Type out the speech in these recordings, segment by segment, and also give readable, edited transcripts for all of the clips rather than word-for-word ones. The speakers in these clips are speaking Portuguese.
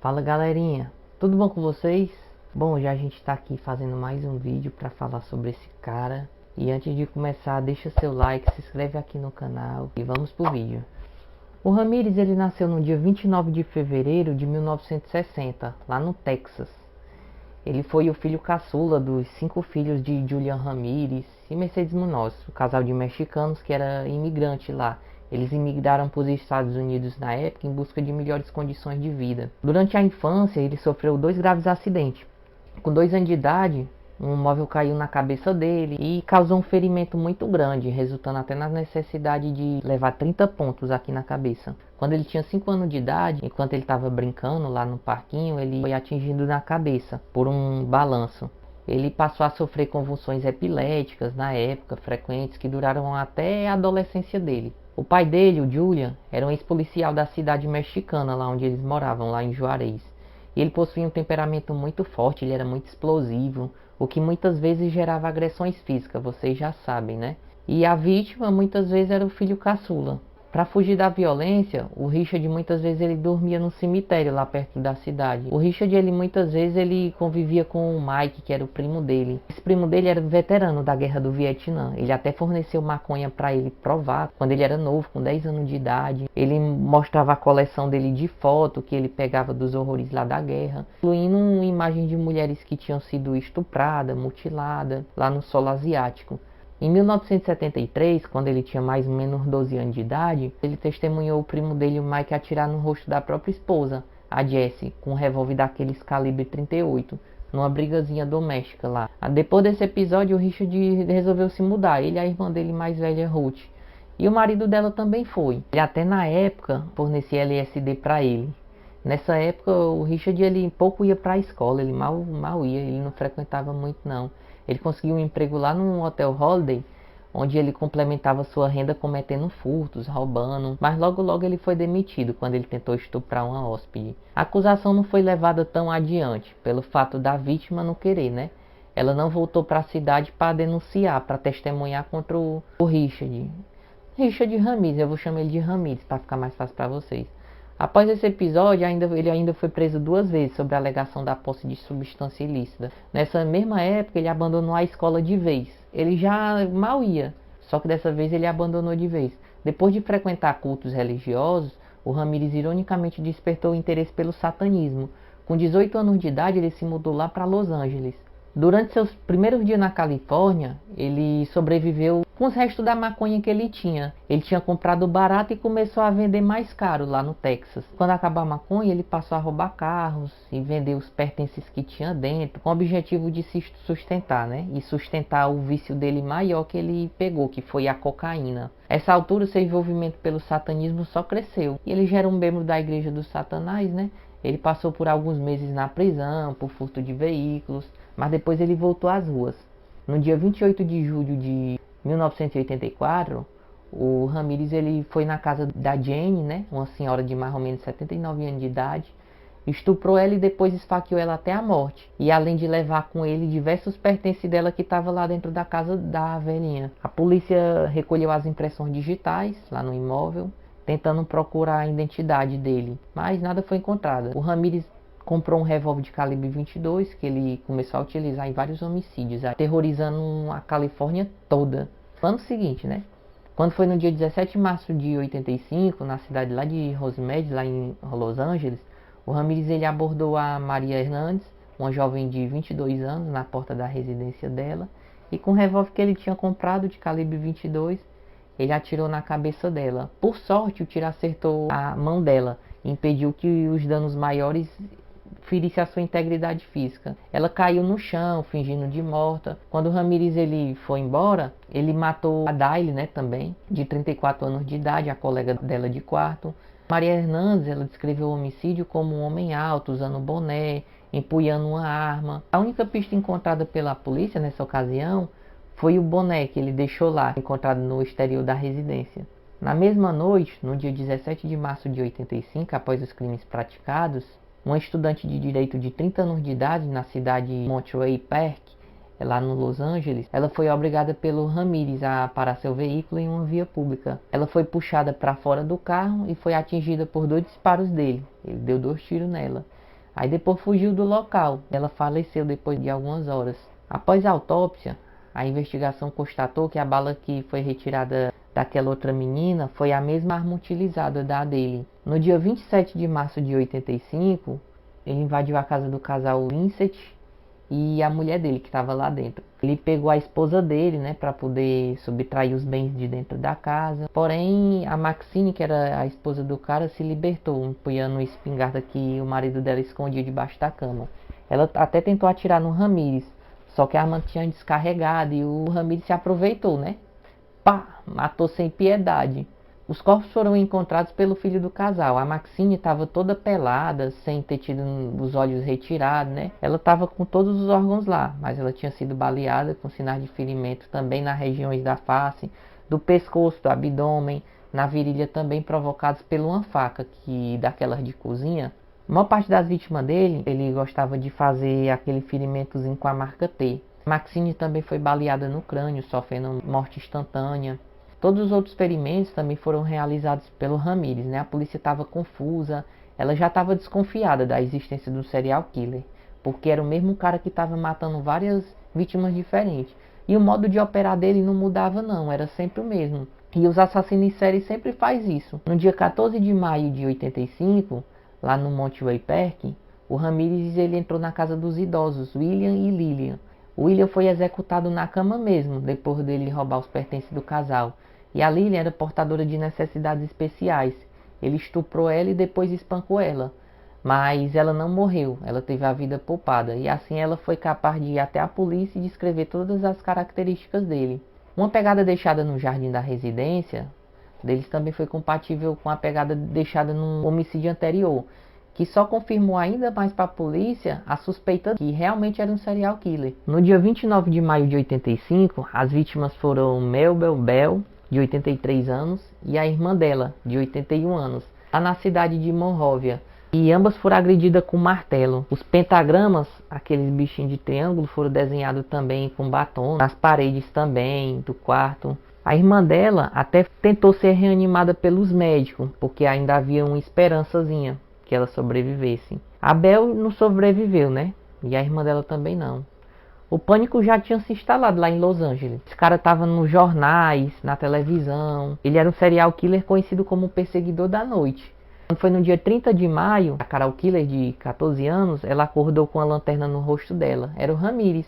Fala galerinha, tudo bom com vocês? Bom, já a gente está aqui fazendo mais um vídeo para falar sobre esse cara. E antes de começar, deixa seu like, se inscreve aqui no canal e vamos pro vídeo. O Ramírez ele nasceu no dia 29 de fevereiro de 1960, lá no Texas. Ele foi o filho caçula dos 5 filhos de Julian Ramírez e Mercedes Munoz, o casal de mexicanos que era imigrante lá. Eles imigraram para os Estados Unidos na época em busca de melhores condições de vida. Durante a infância, ele sofreu 2 graves acidentes. Com 2 anos de idade, um móvel caiu na cabeça dele e causou um ferimento muito grande, resultando até na necessidade de levar 30 pontos aqui na cabeça. Quando ele tinha 5 anos de idade, enquanto ele estava brincando lá no parquinho, ele foi atingido na cabeça por um balanço. Ele passou a sofrer convulsões epiléticas na época, frequentes, que duraram até a adolescência dele. O pai dele, o Julian, era um ex-policial da cidade mexicana, lá onde eles moravam, lá em Juarez. E ele possuía um temperamento muito forte, ele era muito explosivo, o que muitas vezes gerava agressões físicas, vocês já sabem, né? E a vítima muitas vezes era o filho caçula. Para fugir da violência, o Richard muitas vezes ele dormia no cemitério lá perto da cidade. O Richard ele muitas vezes ele convivia com o Mike, que era o primo dele. Esse primo dele era veterano da Guerra do Vietnã. Ele até forneceu maconha para ele provar quando ele era novo, com 10 anos de idade. Ele mostrava a coleção dele de foto que ele pegava dos horrores lá da guerra, incluindo imagens de mulheres que tinham sido estupradas, mutiladas lá no solo asiático. Em 1973, quando ele tinha mais ou menos 12 anos de idade, ele testemunhou o primo dele, o Mike, atirar no rosto da própria esposa, a Jessie, com um revólver daqueles calibre 38, numa brigazinha doméstica lá. Depois desse episódio, o Richard resolveu se mudar, ele e a irmã dele mais velha, Ruth. E o marido dela também foi. Ele até na época fornecia LSD para ele. Nessa época, o Richard ele pouco ia para a escola, ele mal ia, ele não frequentava muito não. Ele conseguiu um emprego lá num hotel Holiday, onde ele complementava sua renda cometendo furtos, roubando, mas logo ele foi demitido quando ele tentou estuprar uma hóspede. A acusação não foi levada tão adiante, pelo fato da vítima não querer, né? Ela não voltou para a cidade para denunciar, para testemunhar contra o Richard. Richard Ramírez, eu vou chamar ele de Ramírez para ficar mais fácil para vocês. Após esse episódio, ele ainda foi preso 2 vezes sobre a alegação da posse de substância ilícita. Nessa mesma época, ele abandonou a escola de vez. Ele já mal ia, só que dessa vez ele abandonou de vez. Depois de frequentar cultos religiosos, o Ramírez ironicamente despertou o interesse pelo satanismo. Com 18 anos de idade, ele se mudou lá para Los Angeles. Durante seus primeiros dias na Califórnia, ele sobreviveu com os restos da maconha que ele tinha. Ele tinha comprado barato e começou a vender mais caro lá no Texas. Quando acabou a maconha, ele passou a roubar carros e vender os pertences que tinha dentro, com o objetivo de se sustentar, né? E sustentar o vício dele maior que ele pegou, que foi a cocaína. Essa altura, seu envolvimento pelo satanismo só cresceu. E ele já era um membro da Igreja dos Satanás, né? Ele passou por alguns meses na prisão, por furto de veículos, mas depois ele voltou às ruas. No dia 28 de julho de 1984, o Ramírez ele foi na casa da Jane, né, uma senhora de mais ou menos 79 anos de idade, estuprou ela e depois esfaqueou ela até a morte. E além de levar com ele diversos pertences dela que estavam lá dentro da casa da velhinha. A polícia recolheu as impressões digitais lá no imóvel, tentando procurar a identidade dele, mas nada foi encontrado. O Ramírez comprou um revólver de calibre 22 que ele começou a utilizar em vários homicídios, aterrorizando a Califórnia toda. No ano seguinte, né? Quando foi no dia 17 de março de 85, na cidade lá de Rosemead, lá em Los Angeles, o Ramírez ele abordou a Maria Hernandes, uma jovem de 22 anos, na porta da residência dela, e com o revólver que ele tinha comprado de calibre 22, ele atirou na cabeça dela. Por sorte, o tiro acertou a mão dela e impediu que os danos maiores ferisse a sua integridade física. Ela caiu no chão, fingindo de morta. Quando o Ramírez ele foi embora, ele matou a Dayle, né, também, de 34 anos de idade, a colega dela de quarto. Maria Hernandes, ela descreveu o homicídio como um homem alto, usando boné, empunhando uma arma. A única pista encontrada pela polícia nessa ocasião foi o boné que ele deixou lá, encontrado no exterior da residência. Na mesma noite, no dia 17 de março de 85, após os crimes praticados, uma estudante de direito de 30 anos de idade na cidade de Monterey Park, lá no Los Angeles, ela foi obrigada pelo Ramírez a parar seu veículo em uma via pública. Ela foi puxada para fora do carro e foi atingida por 2 disparos dele. Ele deu 2 tiros nela. Aí depois fugiu do local. Ela faleceu depois de algumas horas. Após a autópsia, a investigação constatou que a bala que foi retirada daquela outra menina foi a mesma arma utilizada da dele. No dia 27 de março de 85, ele invadiu a casa do casal Vincent e a mulher dele que estava lá dentro. Ele pegou a esposa dele, né, para poder subtrair os bens de dentro da casa. Porém, a Maxine, que era a esposa do cara, se libertou, empunhando uma espingarda que o marido dela escondia debaixo da cama. Ela até tentou atirar no Ramírez, só que a arma tinha descarregado e o Ramírez se aproveitou, né? Pá! Matou sem piedade. Os corpos foram encontrados pelo filho do casal. A Maxine estava toda pelada, sem ter tido os olhos retirados, né? Ela estava com todos os órgãos lá, mas ela tinha sido baleada com sinais de ferimento também nas regiões da face, do pescoço, do abdômen, na virilha também provocados por uma faca, daquelas de cozinha. A maior parte das vítimas dele, ele gostava de fazer aquele ferimentozinho com a marca T. Maxine também foi baleada no crânio, sofrendo morte instantânea. Todos os outros ferimentos também foram realizados pelo Ramírez, né? A polícia estava confusa, ela já estava desconfiada da existência do serial killer, porque era o mesmo cara que estava matando várias vítimas diferentes. E o modo de operar dele não mudava não, era sempre o mesmo. E os assassinos em série sempre faz isso. No dia 14 de maio de 85, lá no Monte Wayperk, o Ramírez ele entrou na casa dos idosos, William e Lillian. O William foi executado na cama mesmo, depois dele roubar os pertences do casal. E a Lillian era portadora de necessidades especiais. Ele estuprou ela e depois espancou ela. Mas ela não morreu, ela teve a vida poupada. E assim ela foi capaz de ir até a polícia e descrever todas as características dele. Uma pegada deixada no jardim da residência deles também foi compatível com a pegada deixada no homicídio anterior, que só confirmou ainda mais para a polícia a suspeita que realmente era um serial killer. No dia 29 de maio de 85, as vítimas foram Mabel Bell, de 83 anos, e a irmã dela, de 81 anos, lá na cidade de Monrovia. E ambas foram agredidas com martelo. Os pentagramas, aqueles bichinhos de triângulo, foram desenhados também com batom, nas paredes também do quarto. A irmã dela até tentou ser reanimada pelos médicos, porque ainda havia uma esperançazinha que ela sobrevivesse. A Bel não sobreviveu, né? E a irmã dela também não. O pânico já tinha se instalado lá em Los Angeles. Esse cara estava nos jornais, na televisão. Ele era um serial killer conhecido como o perseguidor da noite. Quando foi no dia 30 de maio, a Carol Killer, de 14 anos, ela acordou com a lanterna no rosto dela. Era o Ramírez.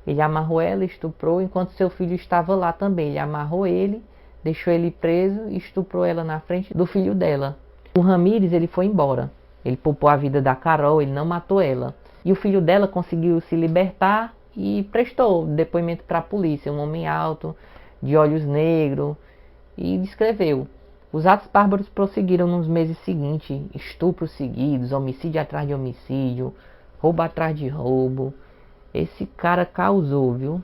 Ele amarrou ela, estuprou, enquanto seu filho estava lá também. Ele amarrou ele, deixou ele preso e estuprou ela na frente do filho dela. O Ramírez, ele foi embora. Ele poupou a vida da Carol, ele não matou ela. E o filho dela conseguiu se libertar e prestou depoimento para a polícia. Um homem alto, de olhos negros, e descreveu. Os atos bárbaros prosseguiram nos meses seguintes. Estupros seguidos, homicídio atrás de homicídio, roubo atrás de roubo. Esse cara causou, viu?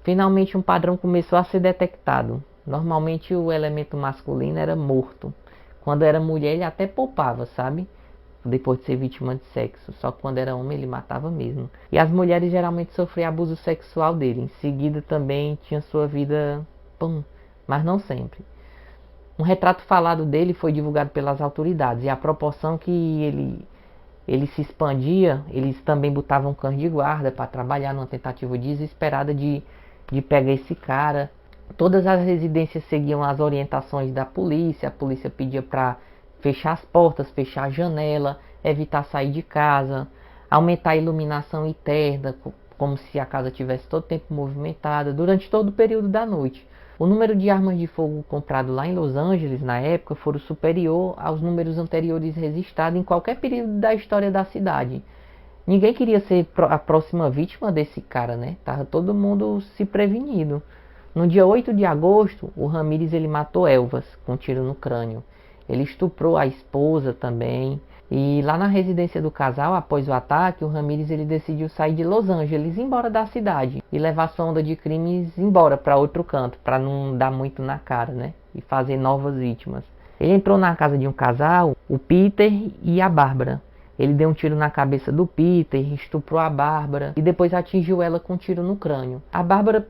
Finalmente um padrão começou a ser detectado. Normalmente o elemento masculino era morto. Quando era mulher ele até poupava, sabe? Depois de ser vítima de sexo. Só que quando era homem ele matava mesmo. E as mulheres geralmente sofriam abuso sexual dele. Em seguida também tinha sua vida... Pum, mas não sempre. Um retrato falado dele foi divulgado pelas autoridades. E a proporção que ele se expandia, eles também botavam cães de guarda para trabalhar numa tentativa desesperada de pegar esse cara. Todas as residências seguiam as orientações da polícia. A polícia pedia para fechar as portas, fechar a janela, evitar sair de casa, aumentar a iluminação interna, como se a casa tivesse todo o tempo movimentada, durante todo o período da noite. O número de armas de fogo comprado lá em Los Angeles, na época, foram superior aos números anteriores registrados em qualquer período da história da cidade. Ninguém queria ser a próxima vítima desse cara, né? Tava todo mundo se prevenindo. No dia 8 de agosto, o Ramírez ele matou Elvas com um tiro no crânio. Ele estuprou a esposa também. E lá na residência do casal, após o ataque, o Ramírez ele decidiu sair de Los Angeles, ir embora da cidade e levar sua onda de crimes embora para outro canto, para não dar muito na cara, né? E fazer novas vítimas. Ele entrou na casa de um casal, o Peter e a Bárbara. Ele deu um tiro na cabeça do Peter, estuprou a Bárbara e depois atingiu ela com um tiro no crânio. A Bárbara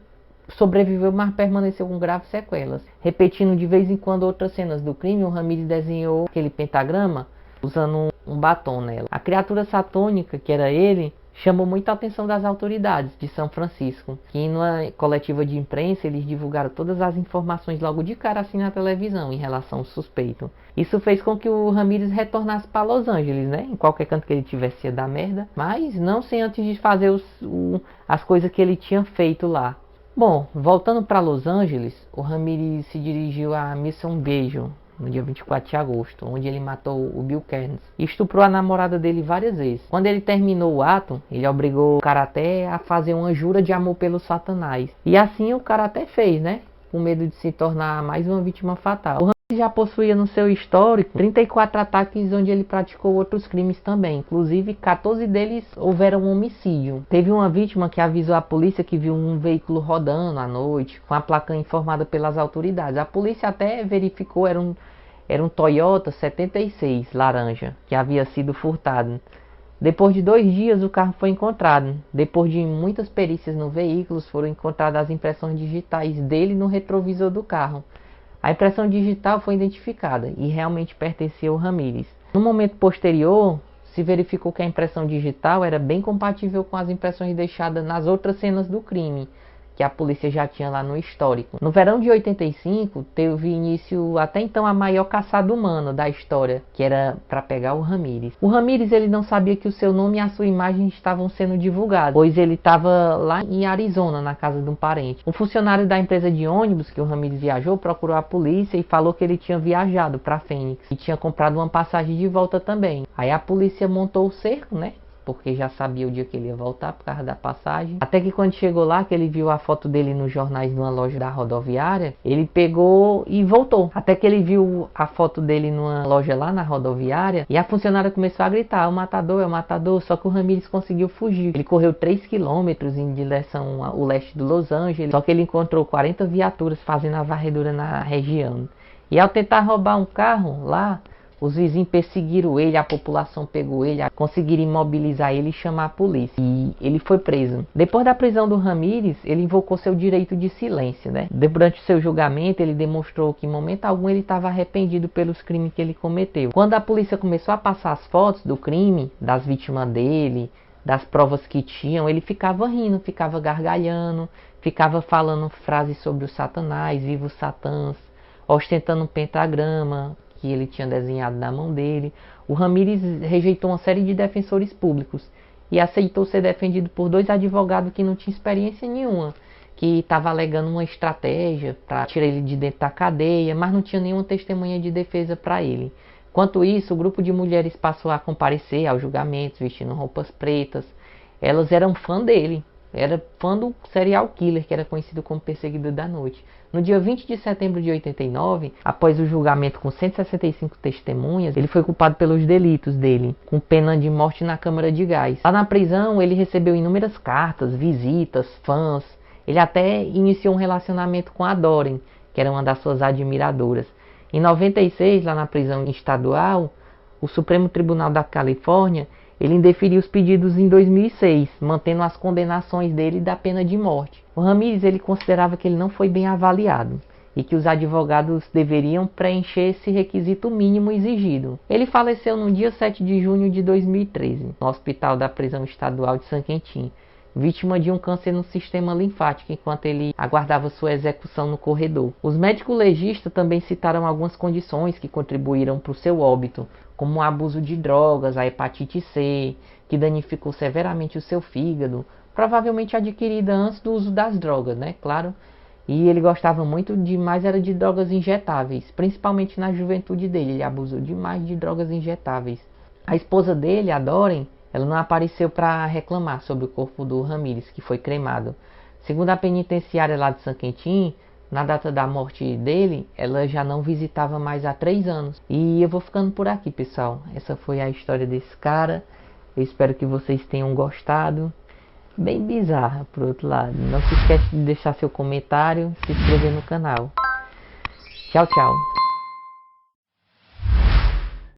sobreviveu, mas permaneceu com graves sequelas. Repetindo de vez em quando outras cenas do crime, o Ramírez desenhou aquele pentagrama usando um batom nela. A criatura satânica, que era ele, chamou muita atenção das autoridades de São Francisco, que numa coletiva de imprensa eles divulgaram todas as informações logo de cara assim na televisão em relação ao suspeito. Isso fez com que o Ramírez retornasse para Los Angeles, né? Em qualquer canto que ele tivesse ia dar merda, mas não sem antes de fazer as coisas que ele tinha feito lá. Bom, voltando para Los Angeles, o Ramírez se dirigiu à Mission Viejo no dia 24 de agosto, onde ele matou o Bill Kearns e estuprou a namorada dele várias vezes. Quando ele terminou o ato, ele obrigou o cara até a fazer uma jura de amor pelo Satanás. E assim o cara até fez, né? Com medo de se tornar mais uma vítima fatal. O Ramírez já possuía no seu histórico 34 ataques onde ele praticou outros crimes também. Inclusive, 14 deles houveram homicídio. Teve uma vítima que avisou a polícia que viu um veículo rodando à noite, com a placa informada pelas autoridades. A polícia até verificou, era um Toyota 76 laranja, que havia sido furtado. Depois de 2 dias o carro foi encontrado. Depois de muitas perícias no veículo, foram encontradas as impressões digitais dele no retrovisor do carro. A impressão digital foi identificada e realmente pertencia ao Ramírez. No momento posterior, se verificou que a impressão digital era bem compatível com as impressões deixadas nas outras cenas do crime, que a polícia já tinha lá no histórico. No verão de 85, teve início até então a maior caçada humana da história, que era para pegar o Ramírez. O Ramírez ele não sabia que o seu nome e a sua imagem estavam sendo divulgados, pois ele estava lá em Arizona, na casa de um parente. Um funcionário da empresa de ônibus que o Ramírez viajou procurou a polícia e falou que ele tinha viajado para Phoenix e tinha comprado uma passagem de volta também. Aí a polícia montou o cerco, né? Porque já sabia o dia que ele ia voltar por causa da passagem. Até que quando chegou lá, que ele viu a foto dele nos jornais de uma loja da rodoviária, ele pegou e voltou. Até que ele viu a foto dele numa loja lá na rodoviária e a funcionária começou a gritar: é o matador, só que o Ramírez conseguiu fugir. Ele correu 3 quilômetros em direção ao leste de Los Angeles, só que ele encontrou 40 viaturas fazendo a varredura na região. E ao tentar roubar um carro lá, os vizinhos perseguiram ele, a população pegou ele, conseguiram imobilizar ele e chamar a polícia. E ele foi preso. Depois da prisão do Ramírez, ele invocou seu direito de silêncio, né? Durante o seu julgamento, ele demonstrou que em momento algum ele estava arrependido pelos crimes que ele cometeu. Quando a polícia começou a passar as fotos do crime, das vítimas dele, das provas que tinham, ele ficava rindo, ficava gargalhando, ficava falando frases sobre o Satanás, viva o Satãs, ostentando um pentagrama que ele tinha desenhado na mão dele. O Ramírez rejeitou uma série de defensores públicos e aceitou ser defendido por 2 advogados que não tinham experiência nenhuma, que estavam alegando uma estratégia para tirar ele de dentro da cadeia, mas não tinha nenhuma testemunha de defesa para ele. Enquanto isso, o grupo de mulheres passou a comparecer aos julgamentos, vestindo roupas pretas. Elas eram fã dele, era fã do serial killer, que era conhecido como Perseguidor da Noite. No dia 20 de setembro de 89, após o julgamento com 165 testemunhas, ele foi culpado pelos delitos dele, com pena de morte na câmara de gás. Lá na prisão, ele recebeu inúmeras cartas, visitas, fãs. Ele até iniciou um relacionamento com a Doreen, que era uma das suas admiradoras. Em 96, lá na prisão estadual, o Supremo Tribunal da Califórnia, ele indeferiu os pedidos em 2006, mantendo as condenações dele da pena de morte. O Ramírez ele considerava que ele não foi bem avaliado e que os advogados deveriam preencher esse requisito mínimo exigido. Ele faleceu no dia 7 de junho de 2013, no hospital da prisão estadual de San Quentin, vítima de um câncer no sistema linfático, enquanto ele aguardava sua execução no corredor. Os médicos legistas também citaram algumas condições que contribuíram para o seu óbito, como o abuso de drogas, a hepatite C, que danificou severamente o seu fígado, provavelmente adquirida antes do uso das drogas, né? Claro. E ele gostava muito demais era de drogas injetáveis, principalmente na juventude dele. Ele abusou demais de drogas injetáveis. A esposa dele, a Doreen, ela não apareceu para reclamar sobre o corpo do Ramírez, que foi cremado. Segundo a penitenciária lá de San Quentin, na data da morte dele, ela já não visitava mais há 3 anos. E eu vou ficando por aqui, pessoal. Essa foi a história desse cara. Eu espero que vocês tenham gostado. Bem bizarra, por outro lado. Não se esquece de deixar seu comentário, se inscrever no canal. Tchau, tchau.